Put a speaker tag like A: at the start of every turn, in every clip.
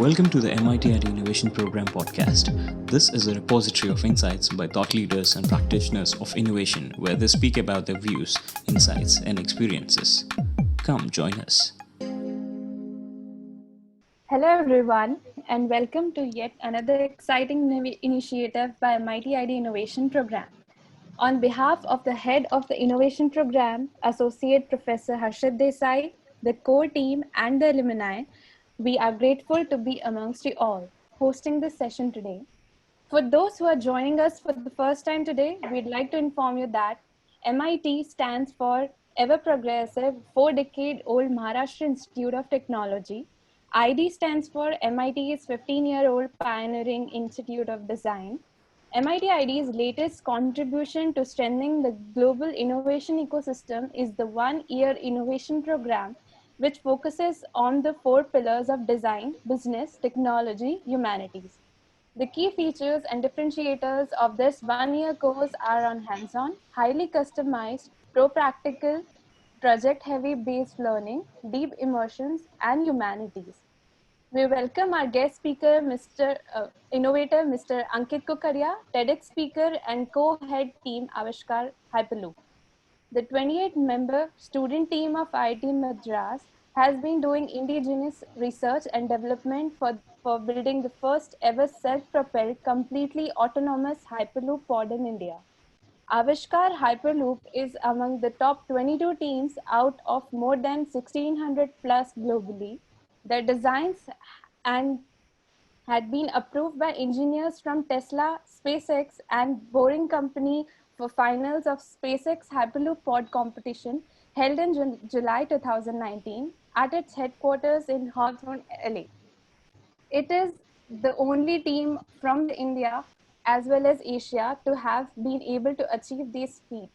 A: Welcome to the MIT at Innovation Program podcast. This is a repository of insights by thought leaders and practitioners of innovation where they speak about their views, insights, and experiences. Come join us.
B: Hello everyone and welcome to yet another exciting initiative by MIT ID Innovation Program. On behalf of the head of the Innovation Program, Associate Professor Harshit Desai, the core team and the alumni, we are grateful to be amongst you all hosting this session today. For those who are joining us for the first time today, we'd like to inform you that MIT stands for Ever Progressive 4-decade-old Maharashtra Institute of Technology. ID stands for MIT's 15-year-old pioneering Institute of Design. MIT ID's latest contribution to strengthening the global innovation ecosystem is the one-year innovation program, which focuses on the 4 pillars of design, business, technology, humanities. The key features and differentiators of this one-year course are on hands-on, highly customized, pro-practical, project-heavy based learning, deep immersions, and humanities. We welcome our guest speaker, Innovator Mr. Ankit Kukaria, TEDx speaker and co-head team Avishkar Hyperloop. The 28-member student team of IIT Madras has been doing indigenous research and development for building the first ever self-propelled, completely autonomous Hyperloop pod in India. Avishkar Hyperloop is among the top 22 teams out of more than 1600 plus globally. Their designs and had been approved by engineers from Tesla, SpaceX, and Boring Company for finals of SpaceX Hyperloop pod competition held in July 2019 at its headquarters in Hawthorne, LA. It is the only team from India as well as Asia to have been able to achieve this feat.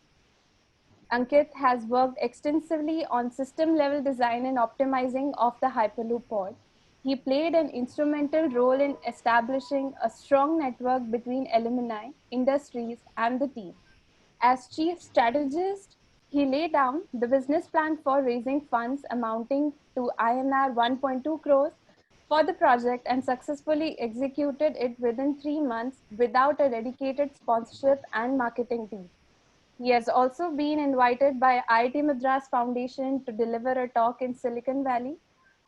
B: Ankit has worked extensively on system-level design and optimizing of the Hyperloop pod. He played an instrumental role in establishing a strong network between alumni, industries, and the team. As chief strategist, he laid down the business plan for raising funds amounting to INR 1.2 crores for the project and successfully executed it within 3 months without a dedicated sponsorship and marketing team. He has also been invited by IIT Madras Foundation to deliver a talk in Silicon Valley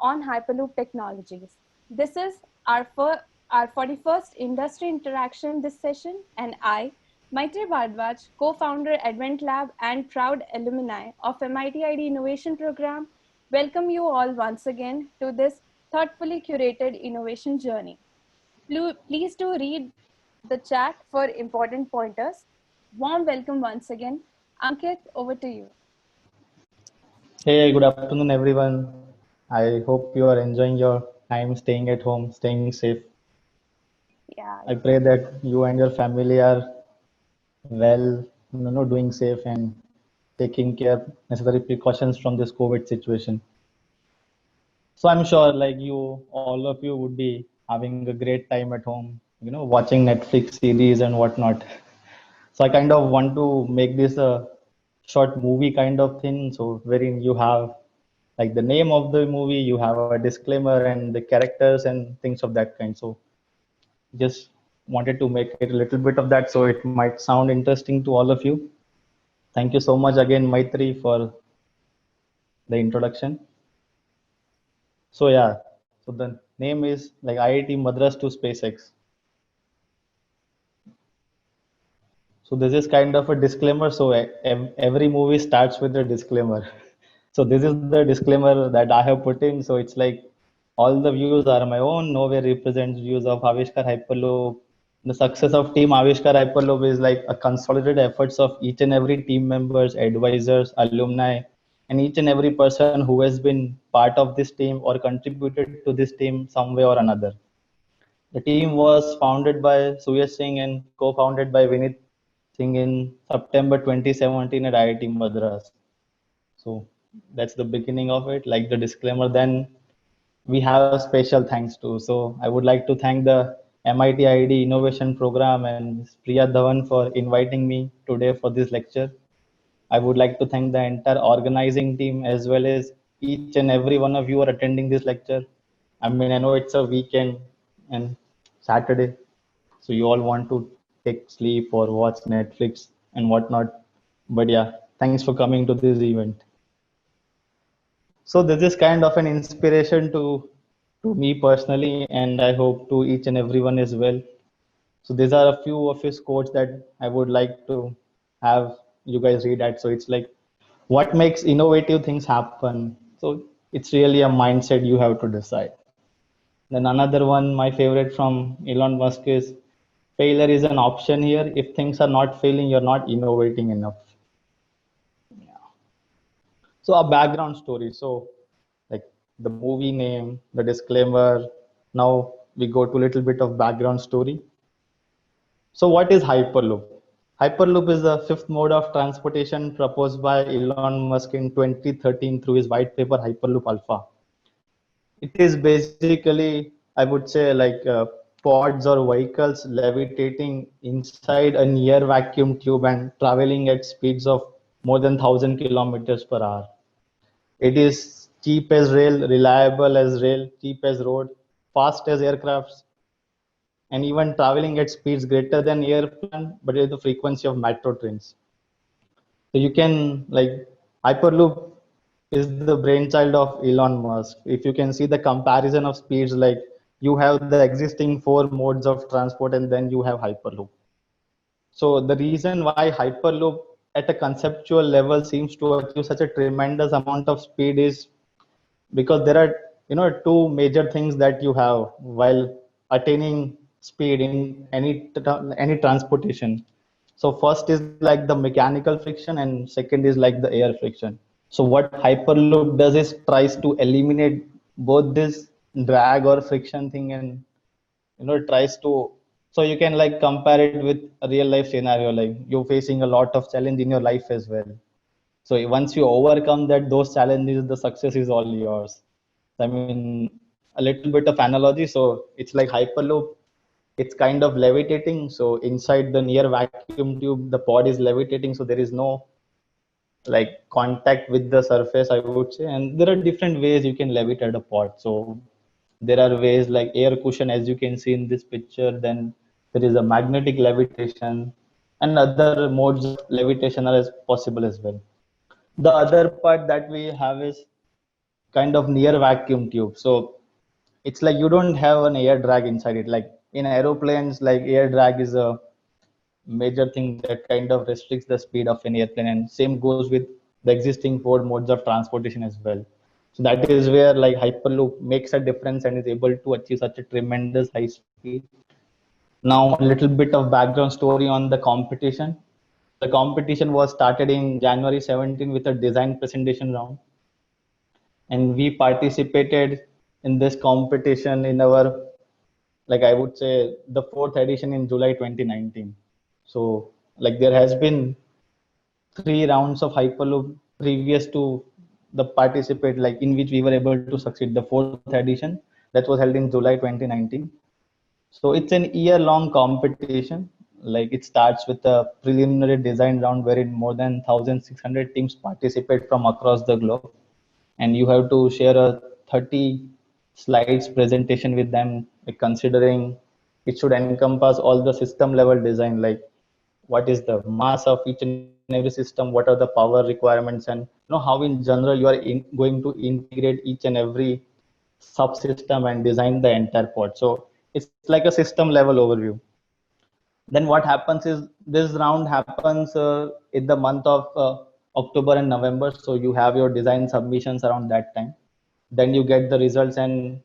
B: on Hyperloop technologies. This is our 41st industry interaction this session, and I, Maitri Bhardwaj, co-founder Advent Lab and proud alumni of MIT ID Innovation Program, welcome you all once again to this thoughtfully curated innovation journey. Please do read the chat for important pointers. Warm welcome once again. Ankit, over to you.
C: Hey, good afternoon, everyone. I hope you are enjoying your time staying at home, staying safe.
B: Yeah.
C: I pray that you and your family are well, doing safe and taking care necessary precautions from this COVID situation. So I'm sure like you, all of you would be having a great time at home, watching Netflix series and whatnot. So I kind of want to make this a short movie kind of thing. So wherein you have like the name of the movie, you have a disclaimer and the characters and things of that kind. So just wanted to make it a little bit of that so it might sound interesting to all of you. Thank you so much again, Maitri, for the introduction. So yeah, so the name is like IIT Madras to SpaceX. So this is kind of a disclaimer. So every movie starts with a disclaimer. So this is the disclaimer that I have put in. So it's like all the views are my own. Nowhere represents views of Avishkar Hyperloop. The success of Team Avishkar Hyperloop is like a consolidated efforts of each and every team members, advisors, alumni, and each and every person who has been part of this team or contributed to this team some way or another. The team was founded by Suyash Singh and co-founded by Vinit Singh in September 2017 at IIT Madras. So that's the beginning of it, like the disclaimer. Then we have special thanks to. So I would like to thank the MIT ID Innovation Program and Priya Dhawan for inviting me today for this lecture. I would like to thank the entire organizing team as well as each and every one of you are attending this lecture. I mean, I know it's a weekend and Saturday, so you all want to take sleep or watch Netflix and whatnot. But yeah, thanks for coming to this event. So this is kind of an inspiration to me personally, and I hope to each and everyone as well. So these are a few of his quotes that I would like to have you guys read at. So it's like, what makes innovative things happen? So it's really a mindset you have to decide. Then another one, my favorite from Elon Musk is, failure is an option here. If things are not failing, you're not innovating enough. So a background story. So like the movie name, the disclaimer. Now we go to a little bit of background story. So what is Hyperloop? Hyperloop is the fifth mode of transportation proposed by Elon Musk in 2013 through his white paper Hyperloop Alpha. It is basically, I would say, like pods or vehicles levitating inside a near vacuum tube and traveling at speeds of more than 1,000 kilometers per hour. It is cheap as rail, reliable as rail, cheap as road, fast as aircrafts, and even traveling at speeds greater than airplane, but at the frequency of metro trains. So you can like Hyperloop is the brainchild of Elon Musk. If you can see the comparison of speeds, like you have the existing four modes of transport and then you have Hyperloop. So the reason why Hyperloop at a conceptual level seems to achieve such a tremendous amount of speed is because there are two major things that you have while attaining speed in any transportation. So first is like the mechanical friction and second is like the air friction. So what Hyperloop does is tries to eliminate both this drag or friction thing, and tries to, so you can like compare it with a real life scenario, like you're facing a lot of challenge in your life as well. So once you overcome that, those challenges, the success is all yours. I mean, a little bit of analogy. So it's like Hyperloop. It's kind of levitating. So inside the near vacuum tube, the pod is levitating. So there is no like contact with the surface, I would say. And there are different ways you can levitate a pod. So there are ways like air cushion, as you can see in this picture. Then there is a magnetic levitation, and other modes of levitation are as possible as well. The other part that we have is kind of near vacuum tube. So it's like you don't have an air drag inside it. Like in aeroplanes, like air drag is a major thing that kind of restricts the speed of an airplane, and same goes with the existing four modes of transportation as well. So that is where like Hyperloop makes a difference and is able to achieve such a tremendous high speed. Now a little bit of background story on the competition. The competition was started in January 17 with a design presentation round, and we participated in this competition in our, like I would say, the fourth edition in July 2019. So like there has been three rounds of Hyperloop previous to the participate, like in which we were able to succeed. The fourth edition that was held in July 2019. So it's an year-long competition. Like it starts with a preliminary design round wherein more than 1,600 teams participate from across the globe, and you have to share a 30 slides presentation with them, like considering it should encompass all the system level design, like what is the mass of each and every system, what are the power requirements, and how in general you are going to integrate each and every subsystem and design the entire pod. So it's like a system level overview. Then what happens is this round happens in the month of October and November. So you have your design submissions around that time. Then you get the results, and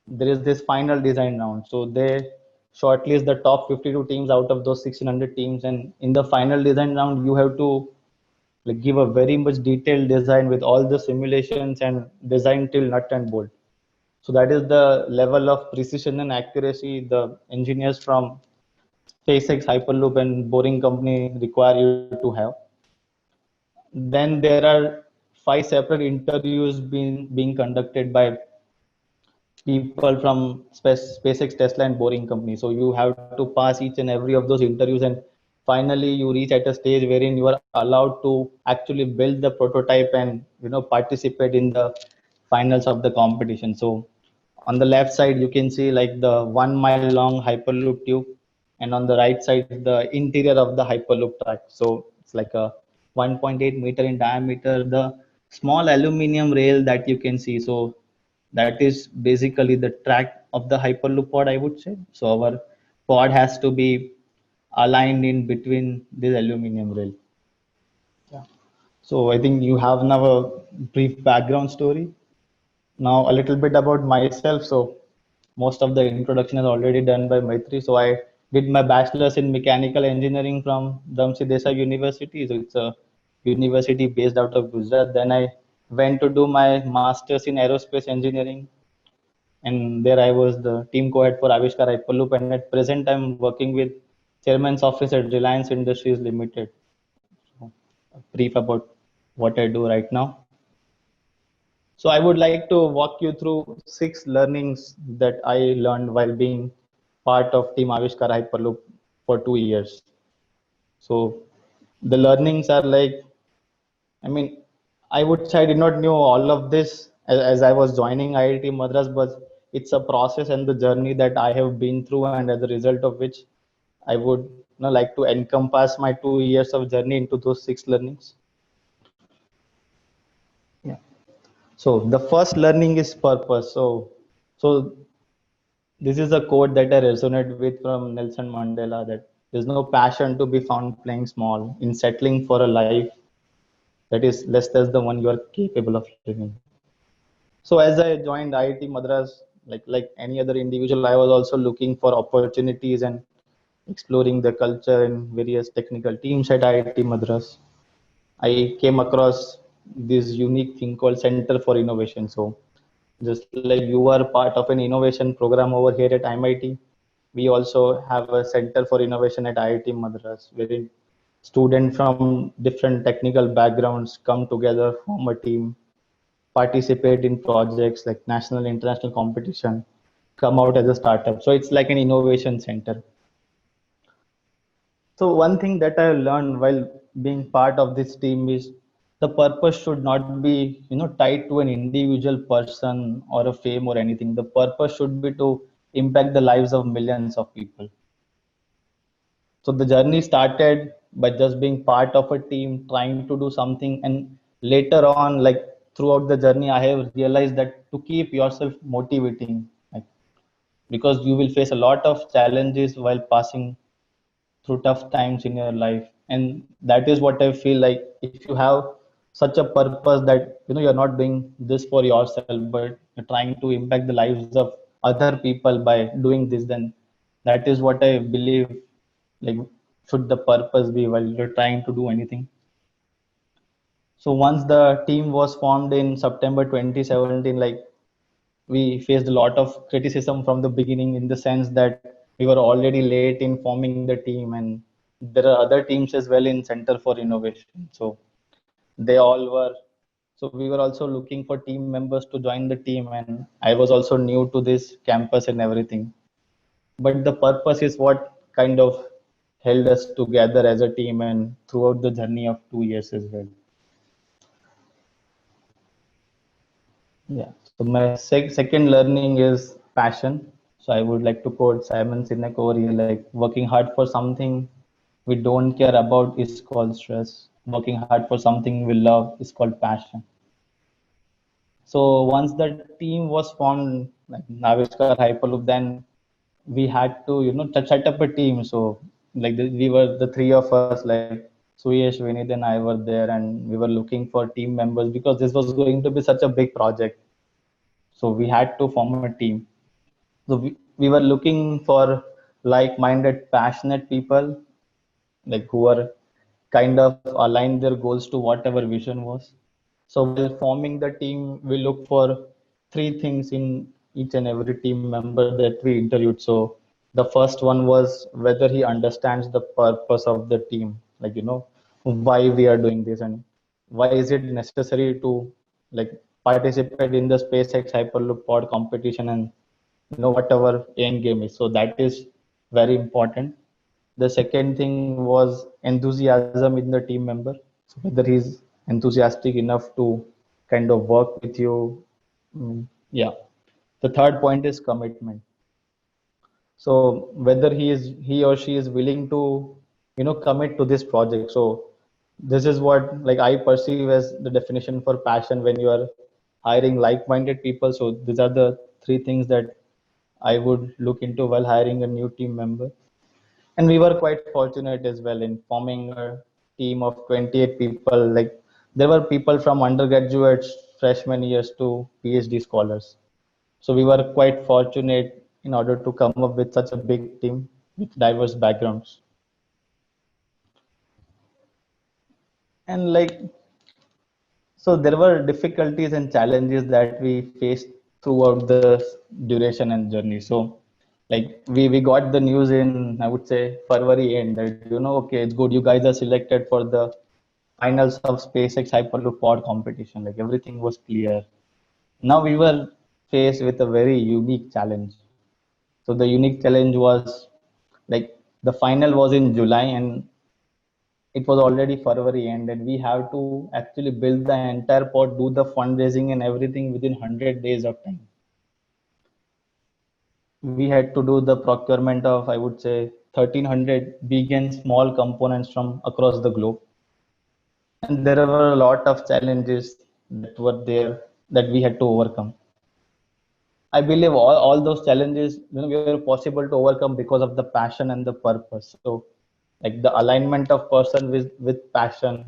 C: there is this final design round. So they shortlist the top 52 teams out of those 1,600 teams, and in the final design round, you have to like give a very much detailed design with all the simulations and design till nut and bolt. So that is the level of precision and accuracy the engineers from SpaceX, Hyperloop, and Boring Company require you to have. Then there are 5 separate interviews being conducted by people from SpaceX, Tesla, and Boring Company. So you have to pass each and every of those interviews, and finally you reach at a stage wherein you are allowed to actually build the prototype and participate in the finals of the competition. So on the left side you can see like the 1 mile long hyperloop tube, and on the right side the interior of the hyperloop track. So it's like a 1.8 meter in diameter, the small aluminum rail that you can see. So that is basically the track of the hyperloop pod, I would say. So our pod has to be aligned in between this aluminum rail. Yeah. So I think you have now a brief background story. Now a little bit about myself. So most of the introduction is already done by Maitri. So I did my bachelor's in mechanical engineering from Dhamsi Desai University. So it's a university based out of Gujarat. Then I went to do my master's in aerospace engineering, and there I was the team co-head for Avishkar Hyperloop. And at present I'm working with Chairman's office at Reliance Industries Limited. So a brief about what I do right now. So I would like to walk you through 6 learnings that I learned while being part of Team Avishkar Hyperloop for 2 years. So the learnings are like, I mean, I would say I did not know all of this as I was joining IIT Madras, but it's a process and the journey that I have been through, and as a result of which I would like to encompass my 2 years of journey into those 6 learnings. Yeah. So the first learning is purpose. So this is a quote that I resonate with from Nelson Mandela, that there's no passion to be found playing small, in settling for a life that is less than the one you are capable of living. So as I joined IIT Madras, like any other individual, I was also looking for opportunities and exploring the culture in various technical teams at IIT Madras. I came across this unique thing called Center for Innovation. So just like you are part of an innovation program over here at MIT, we also have a Center for Innovation at IIT Madras, wherein students from different technical backgrounds come together, form a team, participate in projects like national, international competition, come out as a startup. So it's like an innovation center. So one thing that I learned while being part of this team is the purpose should not be, tied to an individual person or a fame or anything. The purpose should be to impact the lives of millions of people. So the journey started by just being part of a team, trying to do something, and later on, like throughout the journey, I have realized that to keep yourself motivating, like, because you will face a lot of challenges while passing through tough times in your life, and that is what I feel like. If you have such a purpose that you're not doing this for yourself, but you're trying to impact the lives of other people by doing this, then that is what I believe, like, should the purpose be while you're trying to do anything. So once the team was formed in September 2017, like, we faced a lot of criticism from the beginning, in the sense that we were already late in forming the team, and there are other teams as well in Center for Innovation. So they all were, so we were also looking for team members to join the team, and I was also new to this campus and everything. But the purpose is what kind of held us together as a team and throughout the journey of 2 years as well. Yeah. So my second learning is passion. So I would like to quote Simon Sinek over here, like, working hard for something we don't care about is called stress. Working hard for something we love is called passion. So once the team was formed, like Naviskar Hyperloop, then we had to, set up a team. So like we were the three of us, like Suyesh, Vinith, and I were there, and we were looking for team members because this was going to be such a big project. So we had to form a team. So we were looking for like-minded, passionate people, like who are kind of aligned their goals to whatever vision was. So while forming the team, we look for 3 things in each and every team member that we interviewed. So the first one was whether he understands the purpose of the team, like, why we are doing this, and why is it necessary to, like, participate in the SpaceX Hyperloop pod competition, and whatever end game is. So that is very important. The second thing was enthusiasm in the team member. So whether he's enthusiastic enough to kind of work with you. Yeah. The third point is commitment. So whether he or she is willing to, commit to this project. So this is what like I perceive as the definition for passion when you are hiring like-minded people. So these are the three things that I would look into while hiring a new team member. And we were quite fortunate as well in forming a team of 28 people. Like there were people from undergraduates, freshman years to PhD scholars. So we were quite fortunate in order to come up with such a big team with diverse backgrounds. And like, so there were difficulties and challenges that we faced throughout the duration and journey. So like we got the news in, I would say, February end that, okay, it's good. You guys are selected for the finals of SpaceX Hyperloop pod competition. Like everything was clear. Now we were faced with a very unique challenge. So the unique challenge was like the final was in July and it was already February end, and we have to actually build the entire pod, do the fundraising and everything within 100 days of time. We had to do the procurement of, I would say, 1300 big and small components from across the globe. And there were a lot of challenges that were there that we had to overcome. I believe all those challenges, were possible to overcome because of the passion and the purpose. So like the alignment of person with passion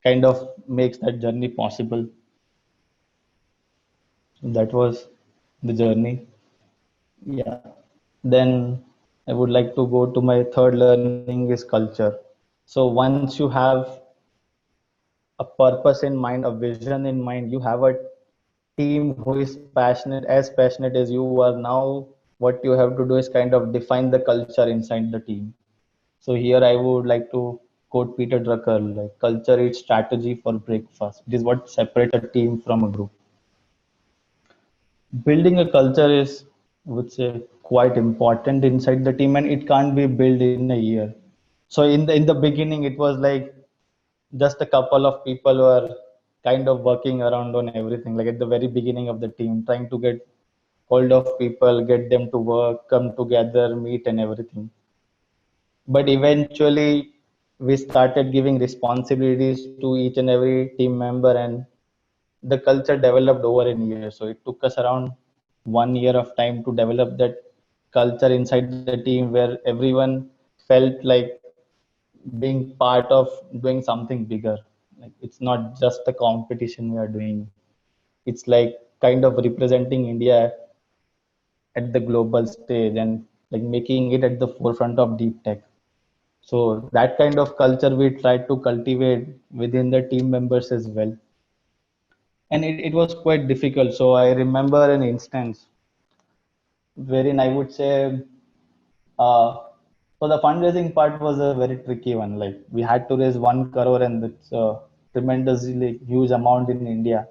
C: kind of makes that journey possible. That was the journey. Yeah. Then I would like to go to my third learning is culture. So once you have a purpose in mind, a vision in mind, you have a team who is passionate, as passionate as you are. Now what you have to do is kind of define the culture inside the team. So here I would like to quote Peter Drucker, like culture is strategy for breakfast. It is what separates a team from a group. Building a culture is, I would say, quite important inside the team, and it can't be built in a year. So in the beginning, it was like just a couple of people were kind of working around on everything. Like at the very beginning of the team, trying to get hold of people, get them to work, come together, meet, and everything. But eventually, we started giving responsibilities to each and every team member, and the culture developed over a year. So it took us around 1 year of time to develop that culture inside the team where everyone felt like being part of doing something bigger. Like it's not just a competition we are doing. It's like kind of representing India at the global stage and like making it at the forefront of deep tech. So that kind of culture we try to cultivate within the team members as well. And it was quite difficult. So I remember an instance wherein I would say, uh, so the fundraising part was a very tricky one. Like we had to raise 1 crore, and it's a tremendously huge amount in India.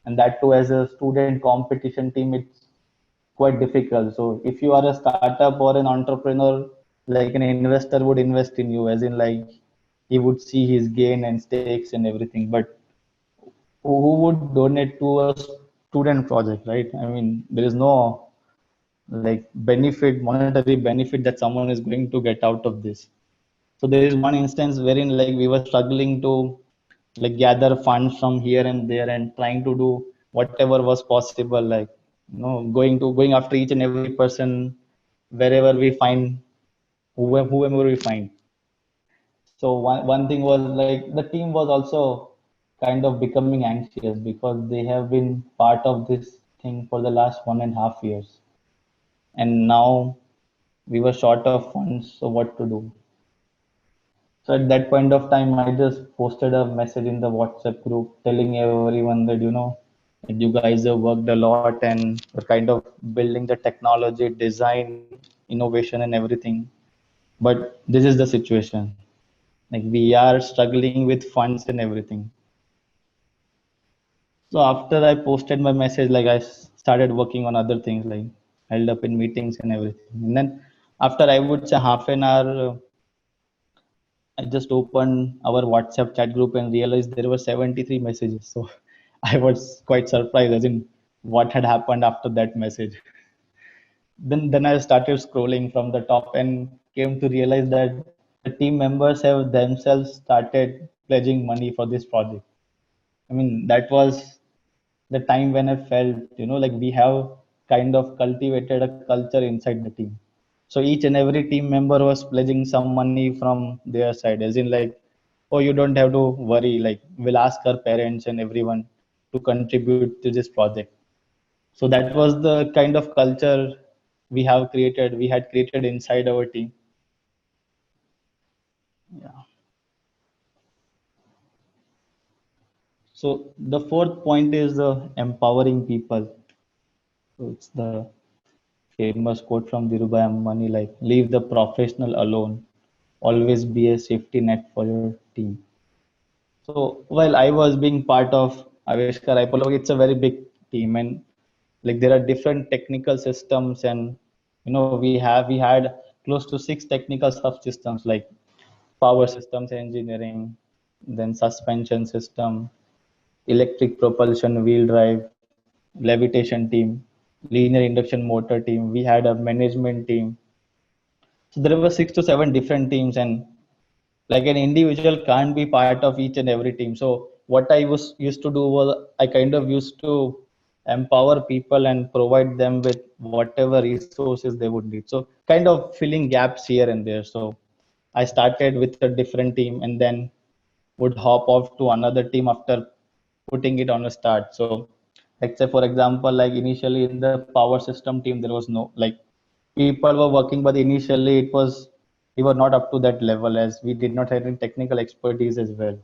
C: And that too, as a student competition team, it's quite difficult. So if you are a startup or an entrepreneur, like an investor would invest in you, as in like he would see his gain and stakes and everything. But who would donate to a student project, right? I mean, there is no like benefit, monetary benefit that someone is going to get out of this. So there is one instance wherein like we were struggling to like gather funds from here and there and trying to do whatever was possible, like going after each and every person wherever we find, whoever we find. So one thing was like the team was also kind of becoming anxious because they have been part of this thing for the last 1.5 years. And now we were short of funds, so what to do? So at that point of time, I just posted a message in the WhatsApp group telling everyone that, that you guys have worked a lot and are kind of building the technology, design, innovation, and everything. But this is the situation. Like we are struggling with funds and everything. So after I posted my message, like I started working on other things, like held up in meetings and everything. And then after I would say half an hour, I just opened our WhatsApp chat group and realized there were 73 messages. So I was quite surprised, as in what had happened after that message. Then I started scrolling from the top and came to realize that the team members have themselves started pledging money for this project. I mean, that was the time when I felt, like we have kind of cultivated a culture inside the team. So each and every team member was pledging some money from their side, as in like, oh, you don't have to worry, like we'll ask our parents and everyone to contribute to this project. So that was the kind of culture we had created inside our team. Yeah. So the fourth point is the empowering people. So it's the famous quote from Dhirubhai Ambani, like leave the professional alone, always be a safety net for your team. So while I was being part of Aveshkar Ipolo, it's a very big team, and like there are different technical systems, and we had close to six technical subsystems like power systems engineering, then suspension system, electric propulsion wheel drive, levitation team, linear induction motor team. We had a management team. So there were 6 to 7 different teams, and like an individual can't be part of each and every team. So what I was used to do was I kind of used to empower people and provide them with whatever resources they would need. So kind of filling gaps here and there. So I started with a different team and then would hop off to another team after putting it on a start. So let's say for example, like initially in the power system team, there was no like people were working, but initially it was we were not up to that level as we did not have any technical expertise as well.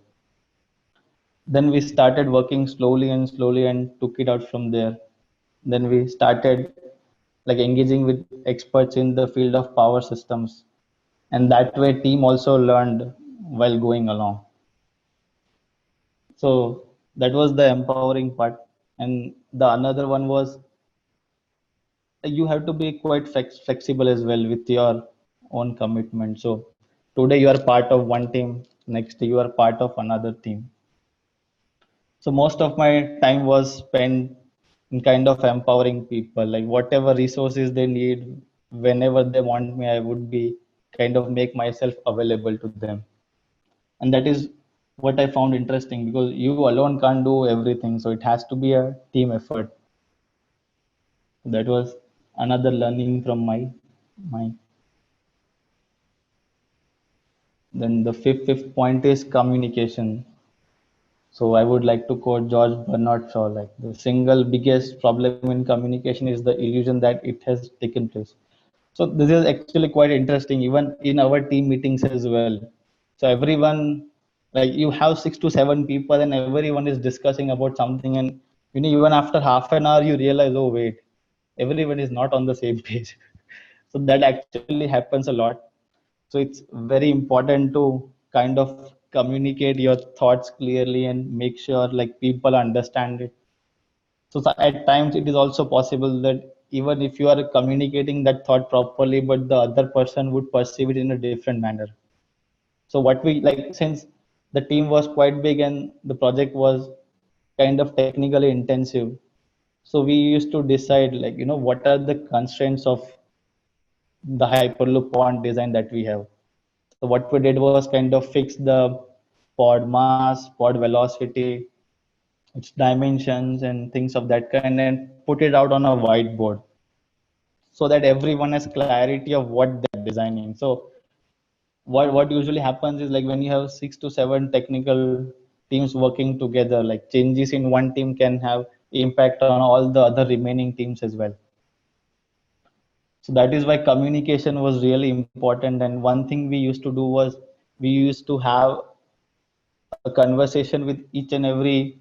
C: Then we started working slowly and took it out from there. Then we started like engaging with experts in the field of power systems, and that way team also learned while going along. So that was the empowering part. And the another one was you have to be quite flexible as well with your own commitment. So today you are part of one team, next day you are part of another team. So most of my time was spent in kind of empowering people, like whatever resources they need, whenever they want me, I would be kind of make myself available to them. And that is what I found interesting because you alone can't do everything. So it has to be a team effort. That was another learning from my then the fifth point is communication. So I would like to quote George Bernard Shaw, like the single biggest problem in communication is the illusion that it has taken place. So this is actually quite interesting, even in our team meetings as well. So everyone, like you have 6 to 7 people, and everyone is discussing about something, and even after half an hour, you realize, oh wait, everyone is not on the same page. So that actually happens a lot. So it's very important to kind of communicate your thoughts clearly and make sure like people understand it. So at times it is also possible that even if you are communicating that thought properly, but the other person would perceive it in a different manner. So what we like, since the team was quite big and the project was kind of technically intensive, so we used to decide like what are the constraints of the hyperloop pond design that we have. So what we did was kind of fix the pod mass, pod velocity, its dimensions and things of that kind, and put it out on a whiteboard so that everyone has clarity of what they're designing. So what usually happens is like when you have 6 to 7 technical teams working together, like changes in one team can have impact on all the other remaining teams as well. So that is why communication was really important. And one thing we used to do was we used to have a conversation with each and every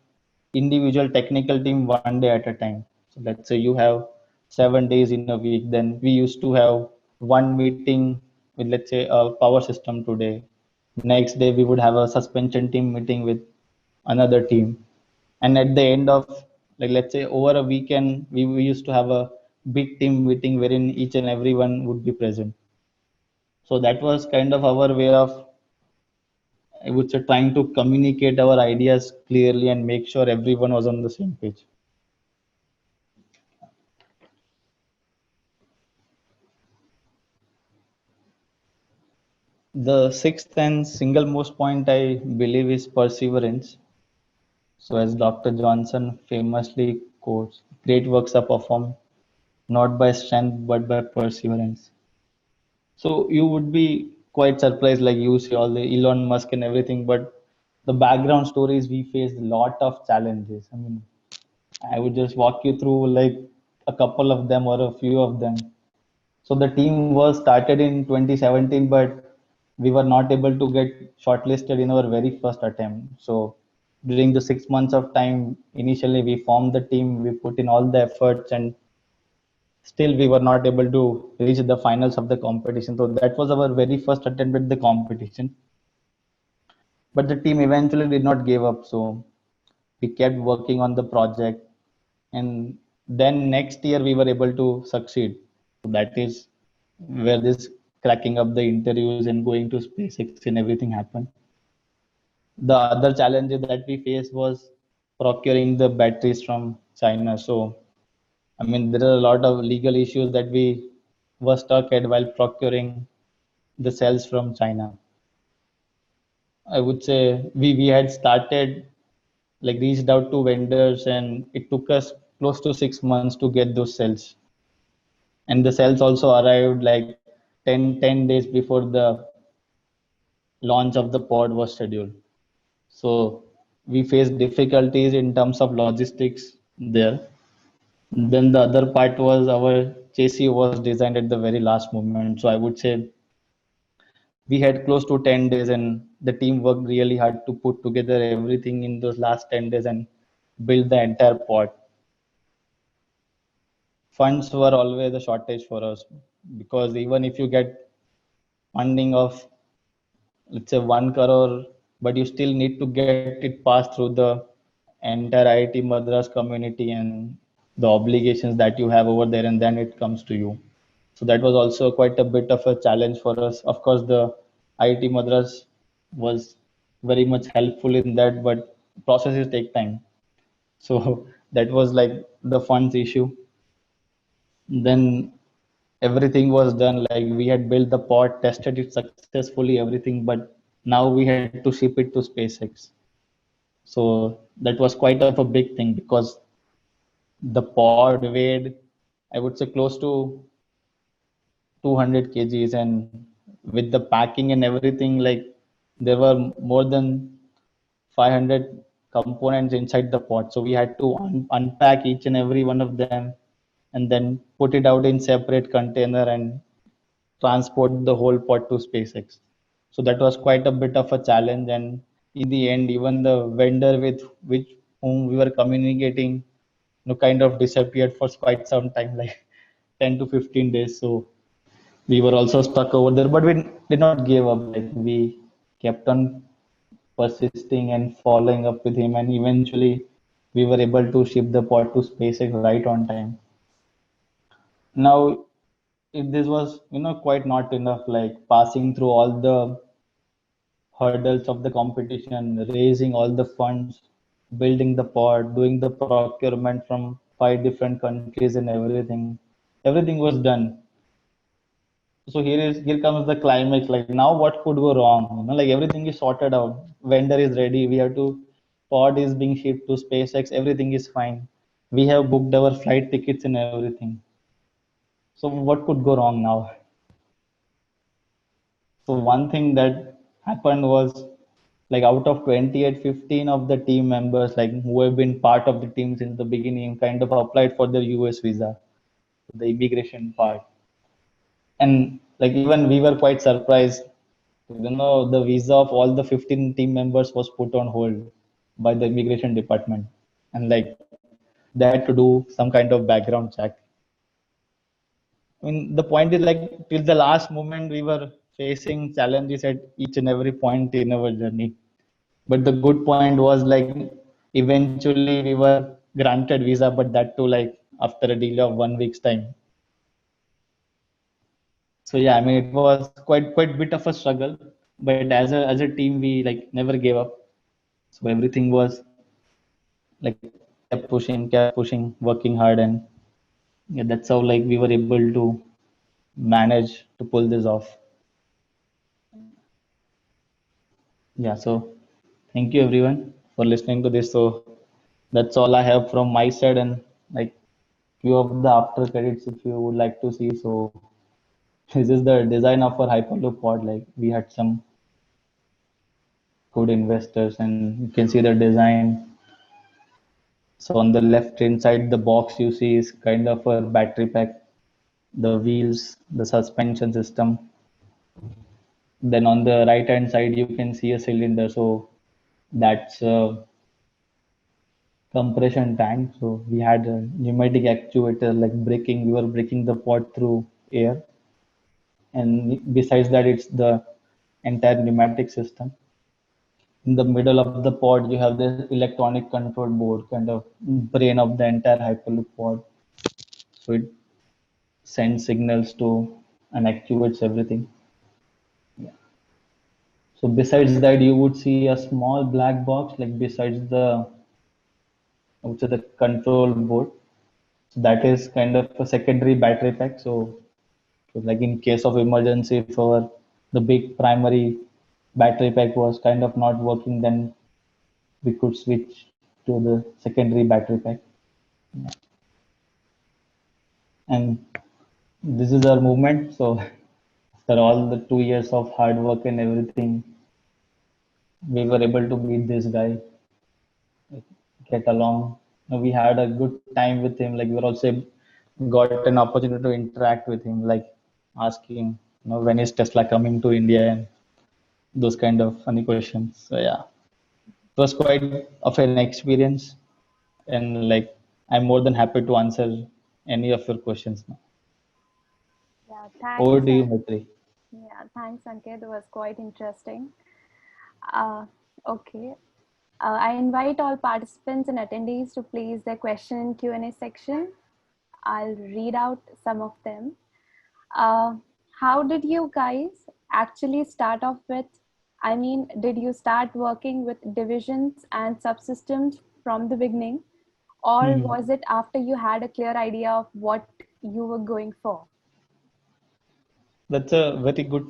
C: individual technical team one day at a time. So let's say you have 7 days in a week, then we used to have one meeting with let's say a power system today. Next day we would have a suspension team meeting with another team. And at the end of like let's say over a weekend, we used to have a big team meeting wherein each and everyone would be present. So that was kind of our way of I would say trying to communicate our ideas clearly and make sure everyone was on the same page. The sixth and single most point I believe is perseverance. So, as Dr. Johnson famously quotes, great works are performed not by strength but by perseverance. So, you would be quite surprised, like you see all the Elon Musk and everything, but the background stories we faced a lot of challenges. I mean, I would just walk you through like a couple of them or a few of them. So the team was started in 2017, but we were not able to get shortlisted in our very first attempt. So during the 6 months of time, initially we formed the team, we put in all the efforts, and still we were not able to reach the finals of the competition. So that was our very first attempt at the competition. But the team eventually did not give up. So we kept working on the project, and then next year we were able to succeed. So that is where this cracking up the interviews and going to SpaceX and everything happened. The other challenge that we faced was procuring the batteries from China. So I mean, there are a lot of legal issues that we were stuck at while procuring the cells from China. I would say we had started, like reached out to vendors, and it took us close to 6 months to get those cells. And the cells also arrived like 10 days before the launch of the pod was scheduled. So we faced difficulties in terms of logistics there. Then the other part was our chassis was designed at the very last moment. So I would say we had close to 10 days, and the team worked really hard to put together everything in those last 10 days and build the entire pod. Funds were always a shortage for us, because even if you get funding of, let's say, 1 crore, but you still need to get it passed through the entire IIT Madras community and the obligations that you have over there, and then it comes to you. So that was also quite a bit of a challenge for us. Of course, the IIT Madras was very much helpful in that, but processes take time. So that was like the funds issue. Then everything was done, like we had built the pod, tested it successfully, everything, but now we had to ship it to SpaceX. So that was quite of a big thing, because the pod weighed, I would say, close to 200 kgs, and with the packing and everything, like there were more than 500 components inside the pod. So we had to unpack each and every one of them, and then put it out in separate container and transport the whole pod to SpaceX. So that was quite a bit of a challenge. And in the end, even the vendor with which whom we were communicating, kind of disappeared for quite some time, like 10 to 15 days. So we were also stuck over there, but we did not give up. Like we kept on persisting and following up with him, and eventually we were able to ship the pod to SpaceX right on time. Now, if this was, quite not enough, like passing through all the hurdles of the competition, raising all the funds, building the pod, doing the procurement from 5 different countries and everything. Everything was done. So here comes the climax. Like now, what could go wrong? Like everything is sorted out. Vendor is ready. We have to pod is being shipped to SpaceX. Everything is fine. We have booked our flight tickets and everything. So what could go wrong now? So one thing that happened was, like out of 28, 15 of the team members, like who have been part of the team since the beginning, kind of applied for the US visa, the immigration part. And like even we were quite surprised, the visa of all the 15 team members was put on hold by the immigration department. And like they had to do some kind of background check. I mean, the point is like till the last moment we were facing challenges at each and every point in our journey. But the good point was like eventually we were granted visa, but that too like after a delay of 1 week's time. So yeah, I mean it was quite bit of a struggle, but as a team we like never gave up. So everything was like kept pushing, working hard, and yeah, that's how like we were able to manage to pull this off. Yeah, so thank you everyone for listening to this. So that's all I have from my side, and like few of the after credits if you would like to see. So this is the design of our Hyperloop pod. Like we had some good investors, and you can see the design. So on the left hand side, the box you see is kind of a battery pack, the wheels, the suspension system. Then on the right hand side, you can see a cylinder. So that's a compression tank. So we had a pneumatic actuator like braking. We were braking the pod through air. And besides that, it's the entire pneumatic system. In the middle of the pod, you have this electronic control board, kind of brain of the entire Hyperloop pod. So it sends signals to and actuates everything. Yeah. So besides that, you would see a small black box like besides the I would say the control board. So that is kind of a secondary battery pack. So like in case of emergency, if our the big primary battery pack was kind of not working, then we could switch to the secondary battery pack. Yeah. And this is our movement. So after all the 2 years of hard work and everything, we were able to meet this guy, like, get along. We had a good time with him. Like we were also got an opportunity to interact with him, like asking, when is Tesla coming to India and those kind of funny questions. So yeah, it was quite of an experience, and like I'm more than happy to answer any of your questions now.
B: Yeah,
C: Over
B: thanks.
C: to you, Maitri.
B: Yeah, thanks, Ankit. It was quite interesting. Uh, okay. I invite all participants and attendees to place their question in Q&A section. I'll read out some of them. Uh, how did you guys actually start off with? I mean, did you start working with divisions and subsystems from the beginning, or
C: Hmm.
B: was it after you had a clear idea of what you were going for?
C: That's a very good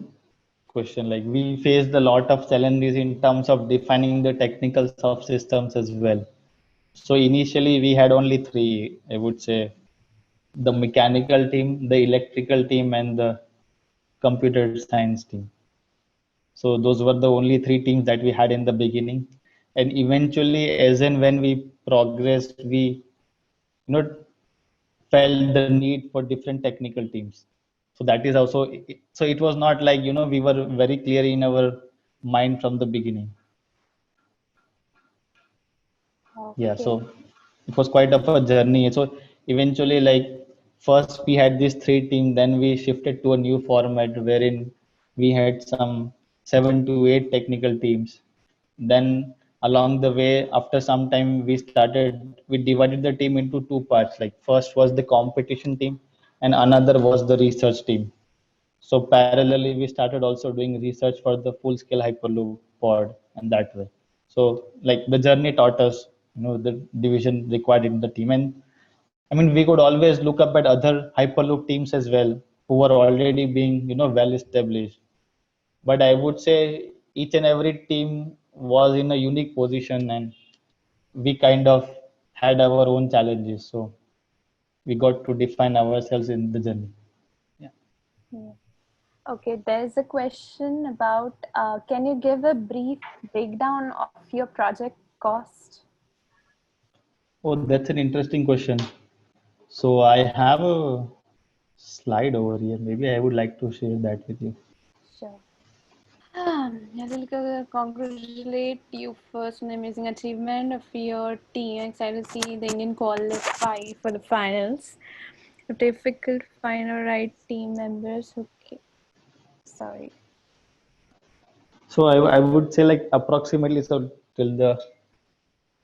C: question. Like we faced a lot of challenges in terms of defining the technical subsystems as well. So initially we had only three, I would say, the mechanical team, the electrical team, and the computer science team. So those were the only three teams that we had in the beginning. And eventually, as and when we progressed, we you know felt the need for different technical teams. So that is also so it was not like we were very clear in our mind from the beginning. Yeah,
B: Okay.
C: so it was quite of a journey. So eventually, like first we had this three team, then we shifted to a new format wherein we had some 7 to 8 technical teams. Then along the way, after some time, we divided the team into two parts. Like first was the competition team, and another was the research team. So parallelly, we started also doing research for the full scale Hyperloop pod and that way. So like the journey taught us, the division required in the team. And I mean, we could always look up at other Hyperloop teams as well who were already being, well established. But I would say each and every team was in a unique position, and we kind of had our own challenges. So we got to define ourselves in the journey. Yeah.
B: Yeah. Okay, there's a question about can you give a brief breakdown of your project cost?
C: Oh, that's an interesting question. So I have a slide over here. Maybe I would like to share that with you.
B: Sure. I'll congratulate you first on amazing achievement of your team. Excited to see the Indian qualify for the finals. A difficult final right team members. Okay, sorry.
C: So I would say like approximately, so till the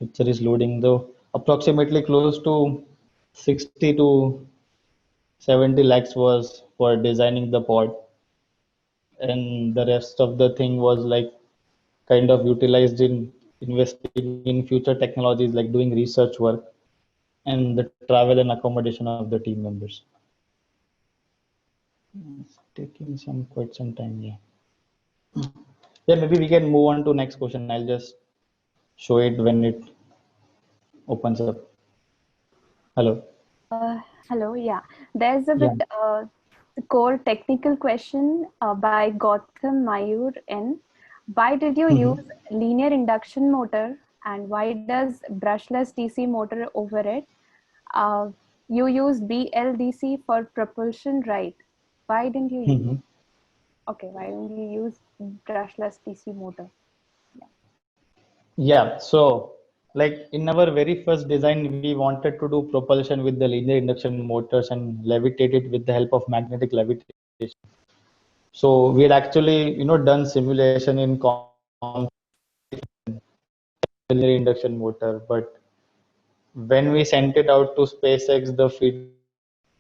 C: picture is loading though, approximately close to 60 to 70 lakhs was for designing the pod, and the rest of the thing was like kind of utilized in investing in future technologies like doing research work and the travel and accommodation of the team members. It's taking quite some time. Yeah. Yeah, maybe we can move on to next question. I'll just show it when it opens up. Hello.
B: Hello, yeah. There's a
C: Yeah.
B: bit core technical question by Gautam Mayur N. Why did you
C: Mhm.
B: use linear induction motor and why does brushless DC motor over it? Uh, you use BLDC for propulsion, right? Why didn't you use?
C: Mhm.
B: Okay, why don't you use brushless DC motor?
C: Yeah, so like in our very first design, we wanted to do propulsion with the linear induction motors and levitate it with the help of magnetic levitation. So we had actually, done simulation in linear induction motor, but when we sent it out to SpaceX,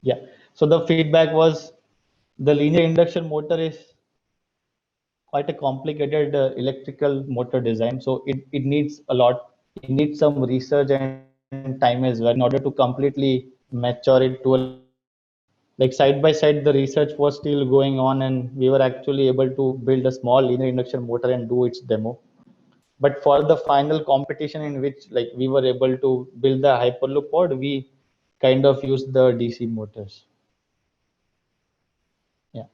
C: yeah, so the feedback was the linear induction motor is quite a complicated electrical motor design. So it needs a lot, it needs some research and time as well in order to completely mature it to a like side by side the research was still going on and we were actually able to build a small linear induction motor and do its demo. But for the final competition in which like we were able to build the hyperloop pod, we kind of used the DC motors. Yeah.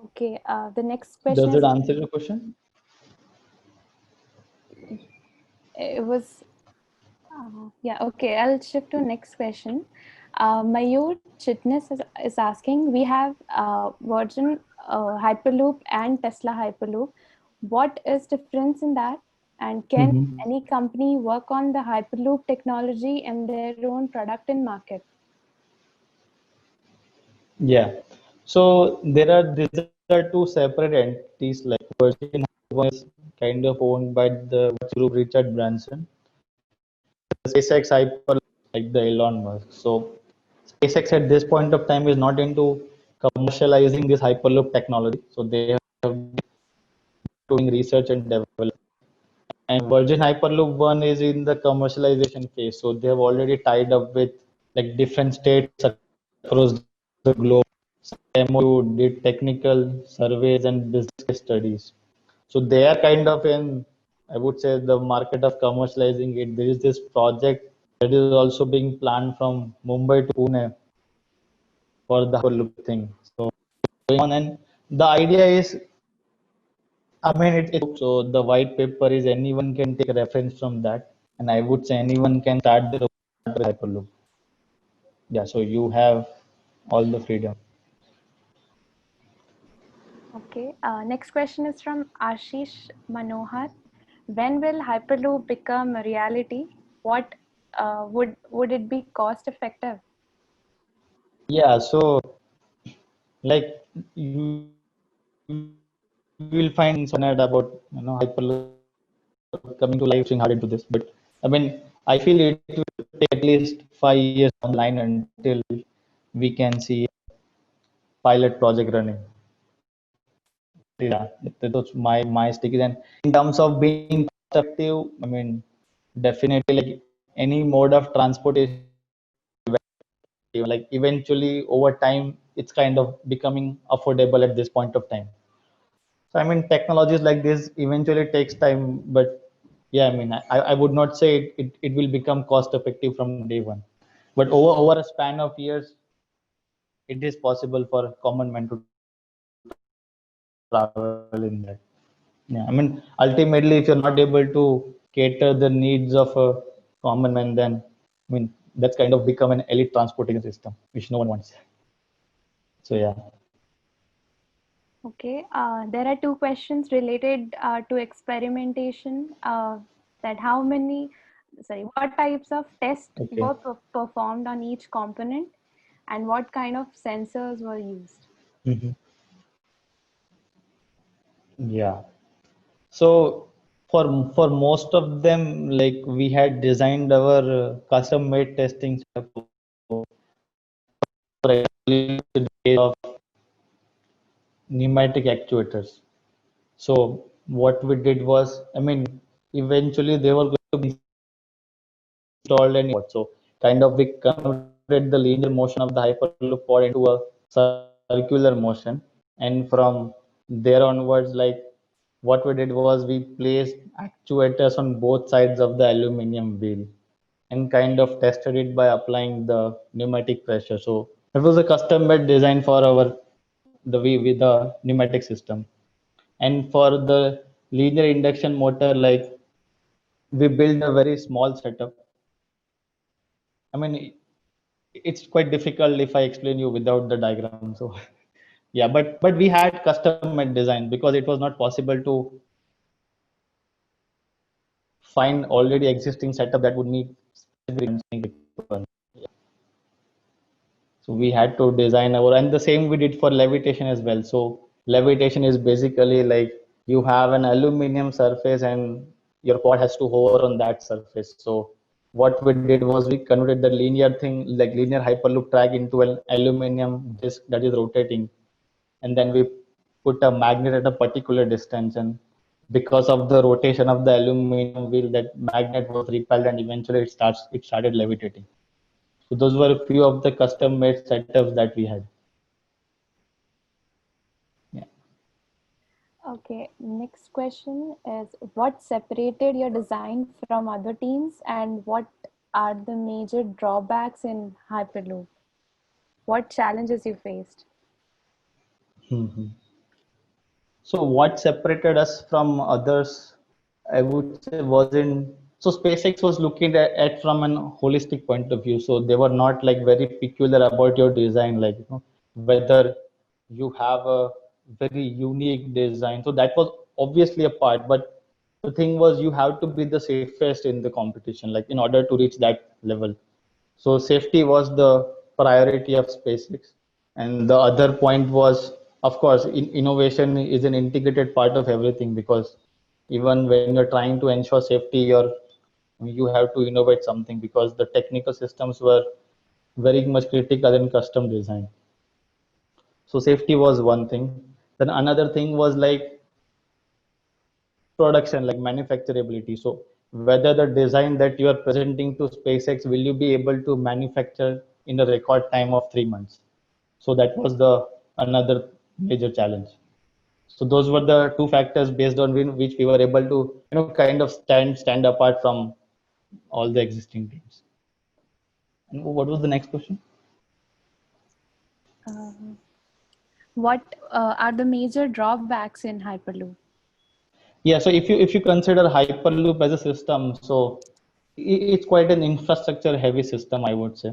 B: Okay, the next question
C: Does
B: is
C: that answer your question?
B: it was yeah, okay. I'll shift to next question. Mayur Chitness is asking, we have Virgin Hyperloop and Tesla Hyperloop. What is difference in that? And can
C: Mm-hmm.
B: any company work on the Hyperloop technology and their own product in market?
C: Yeah. So these are two separate entities. Like Virgin one is kind of owned by the group Richard Branson. SpaceX Hyperloop like the Elon Musk. So SpaceX at this point of time is not into commercializing this Hyperloop technology. So they have been doing research and development. And Virgin Hyperloop one is in the commercialization phase. So they have already tied up with like different states across the globe. MOU did technical surveys and business case studies. So they are kind of in, I would say, the market of commercializing it. There is this project that is also being planned from Mumbai to Pune for the Hyperloop thing. So going on, and the idea is, I mean, so the white paper is anyone can take a reference from that, and I would say anyone can start their own Hyperloop. Yeah, so you have all the freedom.
B: Okay. Next question is from Ashish Manohar. When will Hyperloop become a reality? What would it be cost effective?
C: Yeah, so like you will find internet about Hyperloop coming to life using hard into this, but I mean I feel it will take at least 5 years down the line until we can see pilot project running. Yeah, that's my stick. And in terms of being cost effective, I mean definitely like any mode of transportation, like eventually over time it's kind of becoming affordable at this point of time. So I mean, technologies like this eventually takes time, but yeah, I mean, I would not say it will become cost effective from day one, but over a span of years, it is possible for common man to travel in that. Yeah, I mean, ultimately, if you're not able to cater the needs of a common man, then I mean, that's kind of become an elite transportation system, which no one wants. So yeah.
B: Okay, there are two questions related to experimentation. That how many, sorry, what types of tests
C: Okay.
B: were performed on each component, and what kind of sensors were used?
C: Mhm. Yeah. So for most of them, like we had designed our custom made testing setup for actually the case of pneumatic actuators. So what we did was, I mean, eventually they were going to be installed and so kind of we converted the linear motion of the Hyperloop pod into a circular motion, and from there onwards, like what we did was we placed actuators on both sides of the aluminum wheel and kind of tested it by applying the pneumatic pressure. So it was a custom made design for our the with the pneumatic system. And for the linear induction motor, like we built a very small setup. I mean, it's quite difficult if I explain you without the diagram. So yeah, but we had custom made design because it was not possible to find already existing setup that would meet specific requirements. So we had to design our, and the same we did for levitation as well. So levitation is basically like you have an aluminum surface and your pod has to hover on that surface. So what we did was we converted the linear thing, like linear hyperloop track, into an aluminum disc that is rotating, and then we put a magnet at a particular distance, and because of the rotation of the aluminum wheel, that magnet was repelled and eventually it started levitating. So those were a few of the custom made setups that we had. Yeah.
B: Okay, next question is what separated your design from other teams and what are the major drawbacks in Hyperloop? What challenges you faced?
C: Mhm. So what separated us from others, I would say, wasn't, so SpaceX was looking at from an holistic point of view. So they were not like very peculiar about your design, like whether you have a very unique design. So that was obviously a part, but the thing was you have to be the safest in the competition, like in order to reach that level. So safety was the priority of SpaceX. And the other point was, of course, innovation is an integrated part of everything, because even when you're trying to ensure safety, you have to innovate something, because the technical systems were very much critical in custom design. So safety was one thing. Then another thing was like production, like manufacturability. So whether the design that you are presenting to SpaceX, will you be able to manufacture in a record time of 3 months? So that was the another major challenge. So those were the two factors based on which we were able to, kind of stand apart from all the existing teams. And what was the next question?
B: What are the major drawbacks in Hyperloop?
C: Yeah, so if you consider Hyperloop as a system, so it's quite an infrastructure heavy system, I would say.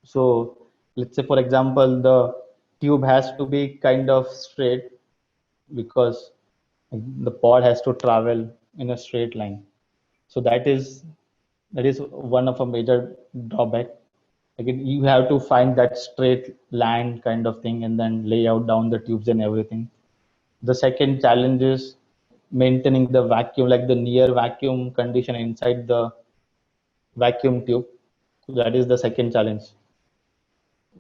C: So let's say, for example, the tube has to be kind of straight, because the pod has to travel in a straight line. So that is one of a major drawback. Like you have to find that straight line kind of thing and then lay out down the tubes and everything. The second challenge is maintaining the vacuum, like the near vacuum condition inside the vacuum tube. So that is the second challenge.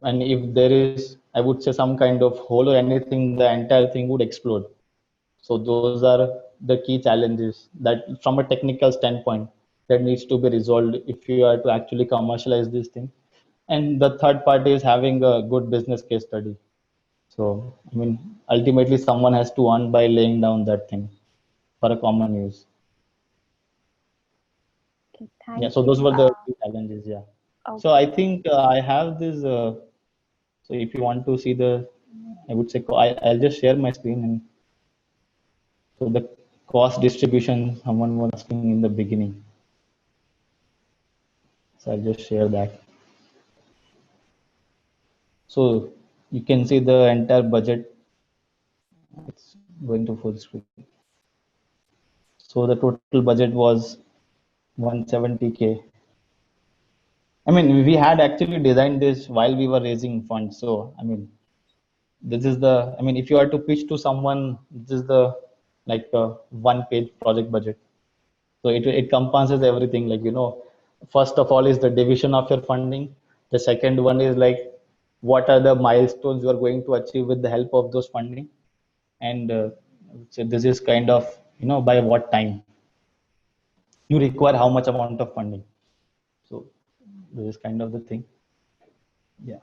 C: And if there is, I would say, some kind of hole or anything, the entire thing would explode. So those are the key challenges that from a technical standpoint that needs to be resolved if you are to actually commercialize this thing. And the third part is having a good business case study. So I mean, ultimately someone has to earn by laying down that thing for a common use.
B: Okay,
C: Yeah,
B: thank
C: so those
B: you.
C: were the key challenges. Yeah. So I
B: Okay.
C: think I have this so if you want to see the, I would say, I'll just share my screen. And so the cost distribution, someone was asking in the beginning. So I'll just share that. So you can see the entire budget. It's going to full screen. So the total budget was 170K. I mean, we had actually designed this while we were raising funds. So I mean, this is the, I mean, if you are to pitch to someone, this is the like one-page project budget. So it comprises everything. Like, first of all is the division of your funding. The second one is like what are the milestones you are going to achieve with the help of those funding. And so this is kind of, by what time you require how much amount of funding. So this is kind of the thing. Yeah.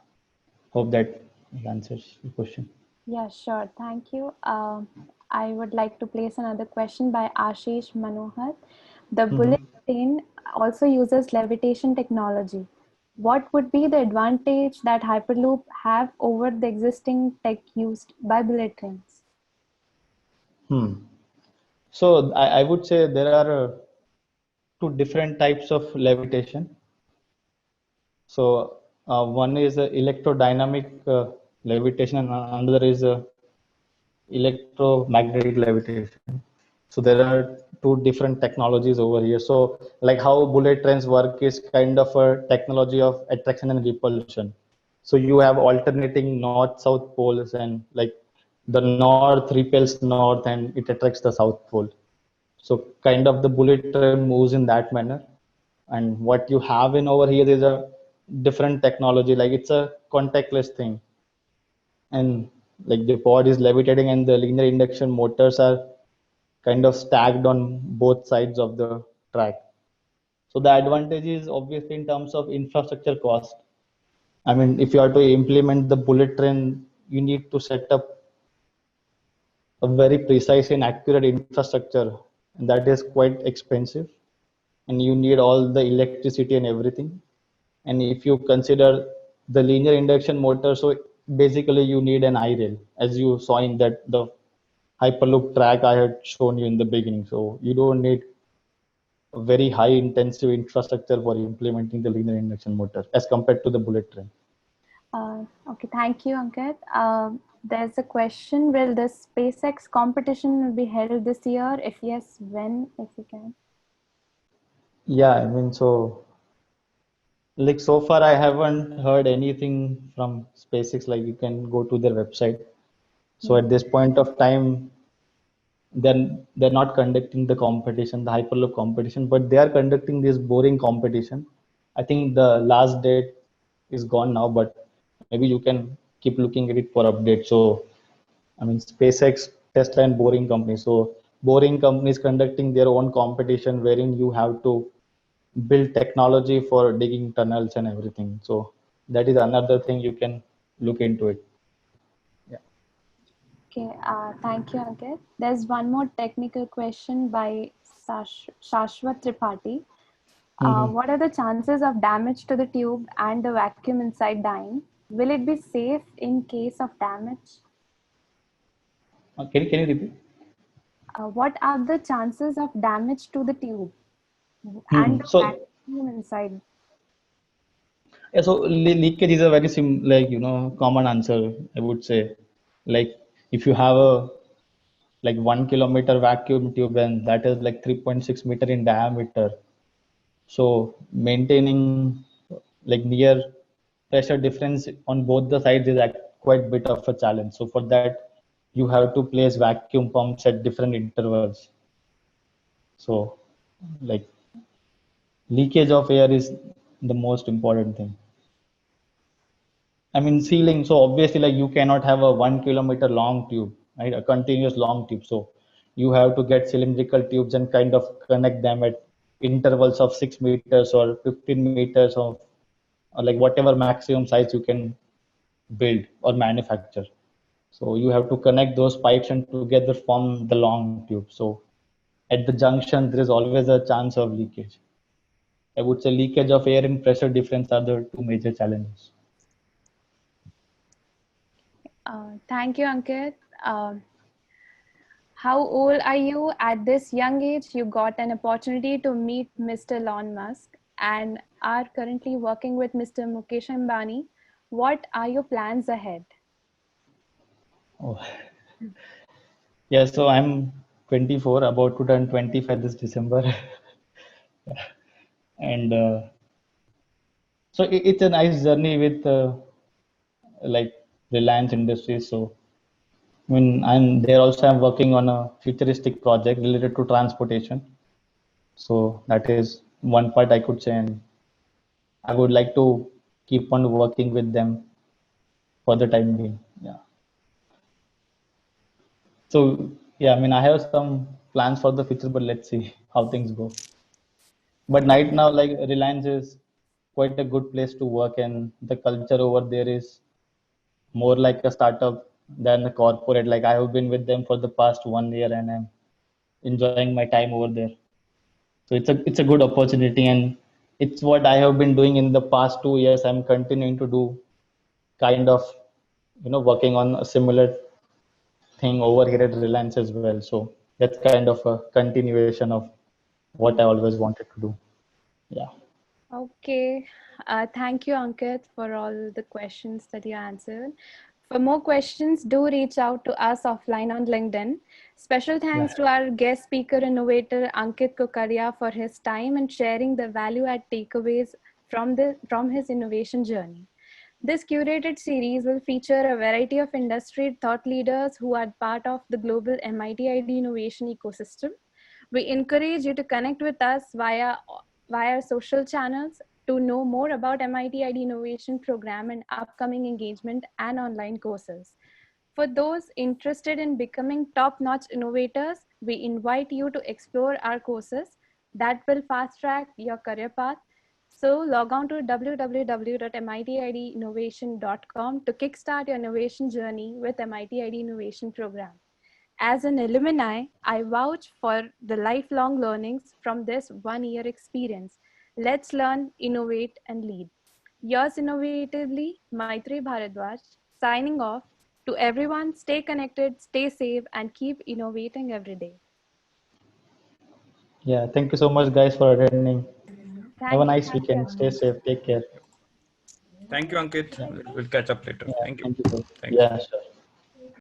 C: Hope that answers your question.
B: Yeah, sure. Thank you. I would like to place another question by Ashish Manohar. The bullet train also uses levitation technology. What would be the advantage that Hyperloop have over the existing tech used by bullet trains?
C: Hmm. So I would say there are two different types of levitation. So one is electrodynamic levitation, and another is electromagnetic levitation. So there are two different technologies over here. So like how bullet trains work is kind of a technology of attraction and repulsion. So you have alternating north-south poles, and like the north repels north and it attracts the south pole. So kind of the bullet train moves in that manner. And what you have in over here is a different technology, like it's a contactless thing. And like the pod is levitating and the linear induction motors are kind of stacked on both sides of the track. So the advantage is obviously in terms of infrastructure cost. I mean, if you are to implement the bullet train, you need to set up a very precise and accurate infrastructure, and that is quite expensive. And you need all the electricity and everything. And if you consider the linear induction motor, so basically you need an I-rail, as you saw in that the Hyperloop track I had shown you in the beginning. So you don't need a very high intensive infrastructure for implementing the linear induction motor as compared to the bullet train.
B: Okay, thank you, Ankit. There's a question: will the SpaceX competition be held this year? If yes, when? If you can.
C: Yeah, I mean, so like so far I haven't heard anything from SpaceX. Like you can go to their website. So at this point of time, they're not conducting the competition, the Hyperloop competition, but they are conducting this boring competition. I think the last date is gone now, but maybe you can keep looking at it for updates. So I mean, SpaceX, Tesla, and Boring Company. So Boring Company is conducting their own competition wherein you have to build technology for digging tunnels and everything. So that is another thing you can look into it. Yeah.
B: Okay, thank you, Ankit. There's one more technical question by Shashwat Tripathi. What are the chances of damage to the tube and the vacuum inside dying? Will it be safe in case of damage?
C: Can you repeat?
B: What are the chances of damage to the tube and the
C: So
B: vacuum inside?
C: yeah, so leakage is a very like common answer, I would say. Like if you have a like 1 kilometer vacuum tube and that is like 3.6 meter in diameter, so maintaining like near pressure difference on both the sides is quite bit of a challenge. So for that you have to place vacuum pumps at different intervals. So like leakage of air is the most important thing. I mean, sealing. So obviously, like you cannot have a 1 kilometer long tube, right? A continuous long tube. So you have to get cylindrical tubes and kind of connect them at intervals of 6 meters or 15 meters of, or like whatever maximum size you can build or manufacture. So you have to connect those pipes and together form the long tube. So at the junction, there is always a chance of leakage. I would say leakage of air and pressure difference are the two major challenges.
B: Thank you, Ankit. How old are you? At this young age, you got an opportunity to meet Mr. Elon Musk and are currently working with Mr. Mukesh Ambani. What are your plans ahead?
C: Oh. Yeah, so I'm 24, about to turn 25 this December. And so it's a nice journey with like Reliance Industries. So I mean, I'm there also. I'm working on a futuristic project related to transportation. So that is one part I could say, and I would like to keep on working with them for the time being. Yeah. So yeah, I mean, I have some plans for the future, but let's see how things go. But right now, like Reliance is quite a good place to work, and the culture over there is more like a startup than the corporate. Like I have been with them for the past 1 year and I'm enjoying my time over there. So it's a good opportunity, and it's what I have been doing in the past 2 years. I'm continuing to do kind of, working on a similar thing over here at Reliance as well. So that's kind of a continuation of what I always wanted to do. Yeah.
B: Okay. Thank you, Ankit, for all the questions that you answered. For more questions, do reach out to us offline on LinkedIn. Special thanks
C: Yeah.
B: to our guest speaker innovator, Ankit Kokaria, for his time and sharing the value add takeaways from his innovation journey. This curated series will feature a variety of industry thought leaders who are part of the global MIT ID innovation ecosystem. We encourage you to connect with us via social channels to know more about MIT ID Innovation Program and upcoming engagement and online courses. For those interested in becoming top-notch innovators, we invite you to explore our courses that will fast-track your career path. So log on to www.mitidinnovation.com to kickstart your innovation journey with MIT ID Innovation Program. As an alumni, I vouch for the lifelong learnings from this 1 year experience. Let's learn, innovate, and lead. Yours innovatively, Maitri Bharadwaj, signing off. To everyone, stay connected, stay safe, and keep innovating every day.
C: Yeah. Thank you so much, guys, for attending. Have a nice
B: Thank you,
C: weekend. Stay
B: Ankit.
C: safe. Take care.
D: Thank you, Ankit.
C: Yeah.
D: We'll catch up later.
C: Yeah.
D: Thank you.
C: Thank you.
D: Thanks.
C: Yeah. Sure.